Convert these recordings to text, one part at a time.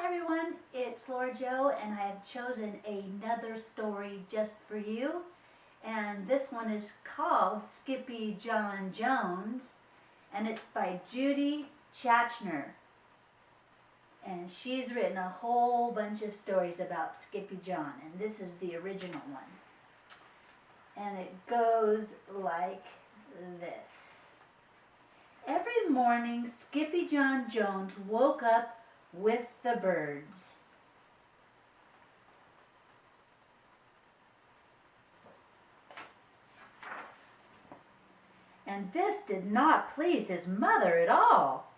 everyone, it's Laura Jo, and I have chosen another story just for you. And this one is called Skippy John Jones, and it's by Judy Schachner. And she's written a whole bunch of stories about Skippyjon, and this is the original one. And it goes like this. Every morning, Skippyjon Jones woke up with the birds. And this did not please his mother at all.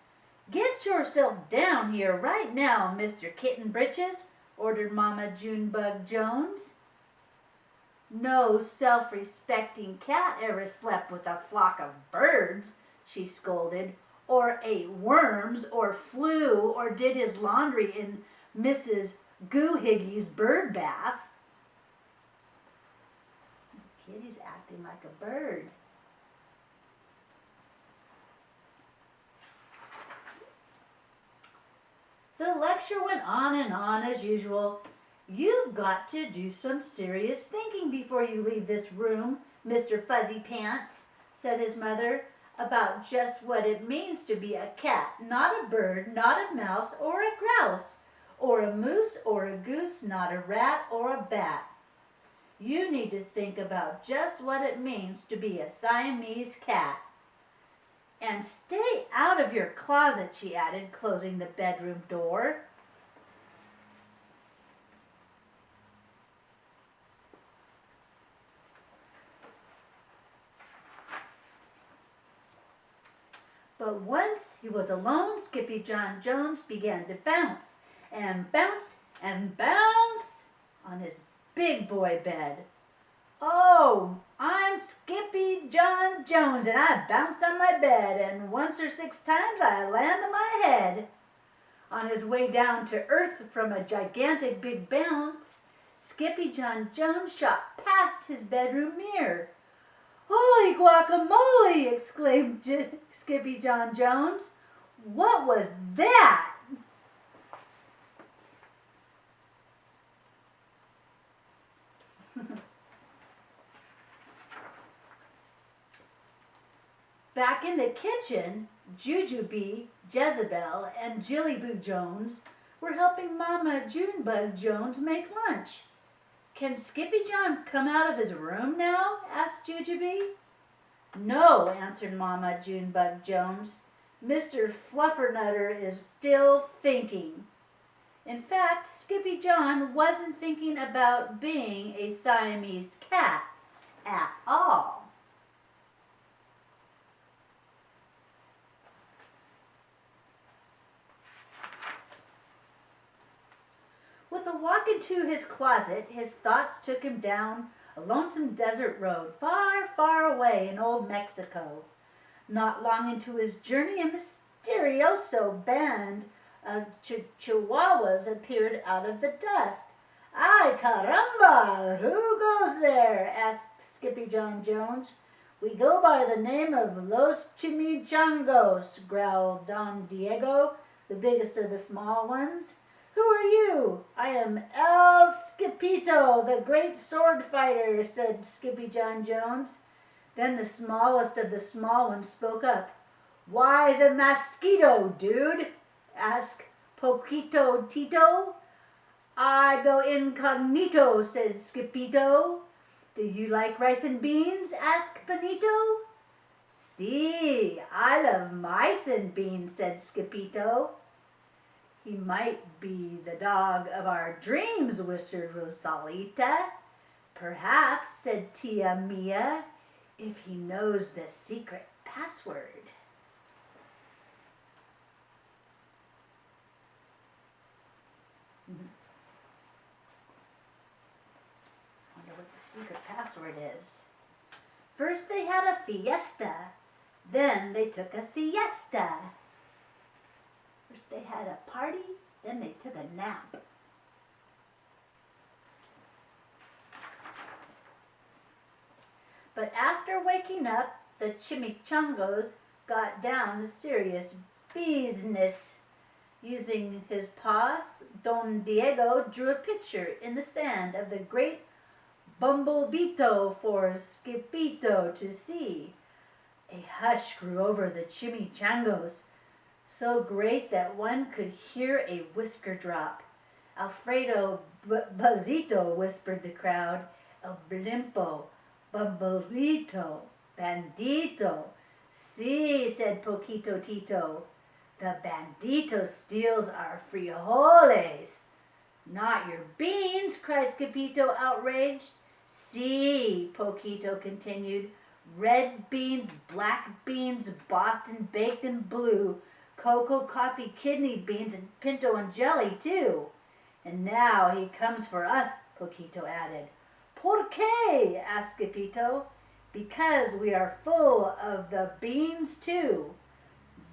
"Get yourself down here right now, Mr. Kitten Britches," ordered Mama Junebug Jones. "No self-respecting cat ever slept with a flock of birds," she scolded, "or ate worms, or flew, or did his laundry in Mrs. Goohiggy's bird bath." The kitty's acting like a bird. The lecture went on and on as usual. "You've got to do some serious thinking before you leave this room, Mr. Fuzzy Pants," said his mother, "about just what it means to be a cat, not a bird, not a mouse or a grouse, or a moose or a goose, not a rat or a bat. You need to think about just what it means to be a Siamese cat. And stay out of your closet," she added, closing the bedroom door. But once he was alone, Skippyjon Jones began to bounce and bounce and bounce on his big boy bed. "Oh, I'm Skippyjon Jones, and I bounce on my bed, and once or 6 times I land on my head." On his way down to earth from a gigantic big bounce, Skippyjon Jones shot past his bedroom mirror. "Holy guacamole!" exclaimed Skippyjon Jones. "What was that?" Back in the kitchen, Judy, Jezebel, and Junebug Jones were helping Mama Junebug Jones make lunch. "Can Skippyjon come out of his room now?" asked Judy. "No," answered Mama Junebug Jones. "Mr. Fluffernutter is still thinking." In fact, Skippyjon wasn't thinking about being a Siamese cat at all. With a walk into his closet, his thoughts took him down a lonesome desert road far, far away in old Mexico. Not long into his journey, a mysterioso band of Chihuahuas appeared out of the dust. "Ay, caramba! Who goes there?" asked Skippyjon Jones. "We go by the name of Los Chimichangos," growled Don Diego, the biggest of the small ones. "Who are you?" "I am El Skippito, the great sword fighter," said Skippyjon Jones. Then the smallest of the small ones spoke up. "Why the mosquito, dude?" asked Poquito Tito. "I go incognito," said Skippito. "Do you like rice and beans?" asked Benito. "Si, I love mice and beans," said Skippito. "He might be the dog of our dreams," whispered Rosalita. "Perhaps," said Tia Mia, "if he knows the secret password." Wonder what the secret password is. First they had a fiesta, then they took a siesta. First they had a party, then they took a nap. But after waking up, the Chimichangos got down to serious business. Using his paws, Don Diego drew a picture in the sand of the great Bumblebito for Skippito to see. A hush grew over the Chimichangos, so great that one could hear a whisker drop. Alfredo Buzzito, whispered the crowd. El Blimpo, Bumblebito, Bandito. Si, said Poquito Tito. The bandito steals our frijoles. Not your beans, cried Skippito, outraged. Si, Poquito continued. Red beans, black beans, Boston baked and blue, cocoa, coffee, kidney beans, and pinto and jelly, too. And now he comes for us, Poquito added. Por qué? Asked Skippito. Because we are full of the beans, too.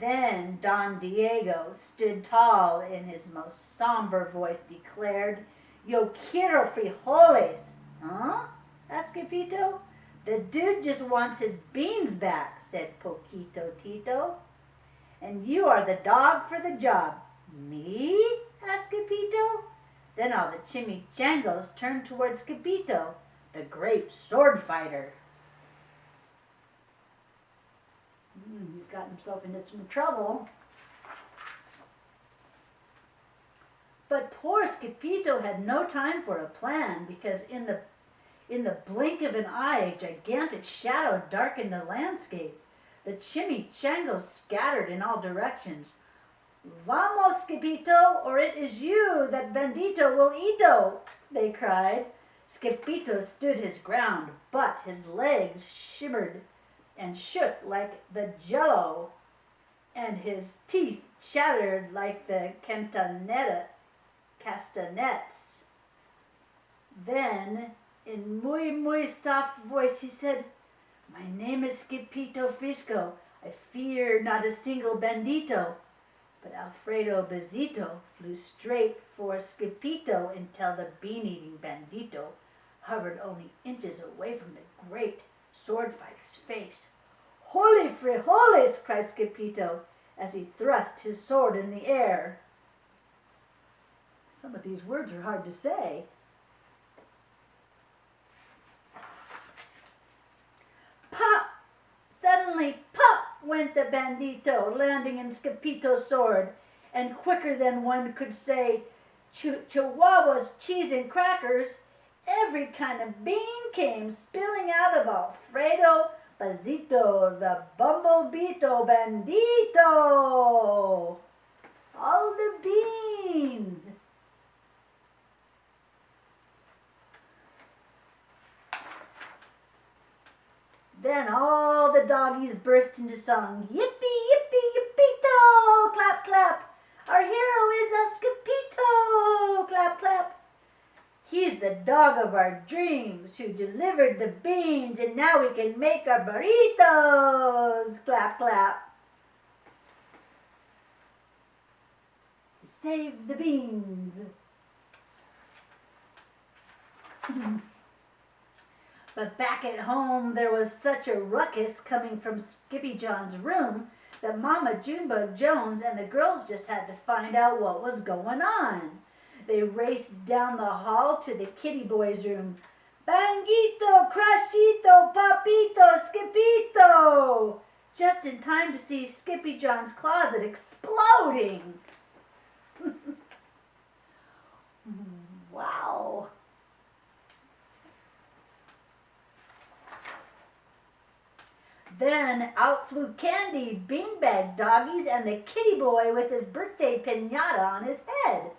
Then Don Diego stood tall in his most somber voice, declared, Yo quiero frijoles. Huh? Asked Skippito. The dude just wants his beans back, said Poquito Tito. And you are the dog for the job. Me? Asked Skippito. Then all the Chimichangos turned toward Skippito, the great sword fighter. He's got himself into some trouble. But poor Skippito had no time for a plan, because in the blink of an eye, a gigantic shadow darkened the landscape. The Chimichangos scattered in all directions. Vamos, Skippito, or it is you that bandito will eato, they cried. Skippito stood his ground, but his legs shimmered and shook like the jello, and his teeth chattered like the castanets. Then, in muy soft voice, he said, My name is Skippito Frisco. I fear not a single bandito. But Alfredo Bezito flew straight for Skippito until the bean-eating bandito hovered only inches away from the great sword fighter's face. Holy frijoles, cried Skippito as he thrust his sword in the air. Some of these words are hard to say. Pop! Suddenly, pop! Went the bandito, landing in Skippito's sword, and quicker than one could say chihuahuas, cheese, and crackers, every kind of bean came spilling out of Alfredo Bazito, the Bumblebito bandito. All the beans. Then all the doggies burst into song. Yippee, yippee, yippito! Clap, clap! Our hero is a Skippito! Clap, clap! He's the dog of our dreams who delivered the beans, and now we can make our burritos! Clap, clap! Save the beans! But back at home, there was such a ruckus coming from Skippy John's room that Mama Junebug Jones and the girls just had to find out what was going on. They raced down the hall to the kitty boy's room. Banguito, Crashito, Papito, Skippito! Just in time to see Skippy John's closet exploding. Wow. Then out flew Candy, beanbag doggies, and the kitty boy with his birthday piñata on his head.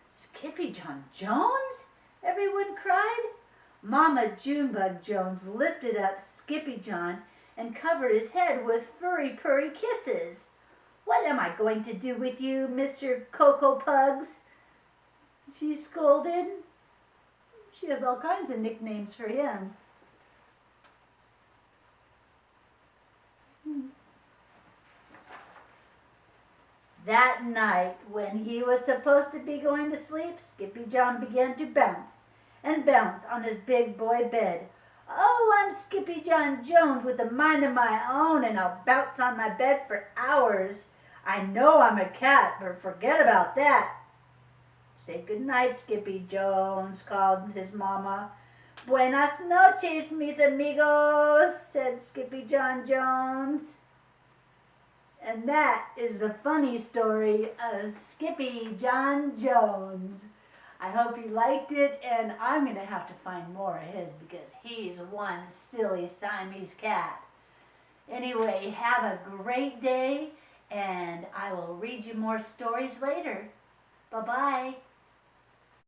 Skippy John Jones? Everyone cried. Mama Junebug Jones lifted up Skippy John and covered his head with furry purry kisses. What am I going to do with you, Mr. Cocoa Pugs? She scolded. She has all kinds of nicknames for him. That night, when he was supposed to be going to sleep, Skippy John began to bounce and bounce on his big boy bed. Oh, I'm Skippy John Jones with a mind of my own, and I'll bounce on my bed for hours. I know I'm a cat, but forget about that. Say good night, Skippy Jones, called his mama. Buenas noches, mis amigos, said Skippyjon Jones. And that is the funny story of Skippyjon Jones. I hope you liked it, and I'm going to have to find more of his because he's one silly Siamese cat. Anyway, have a great day, and I will read you more stories later. Bye-bye.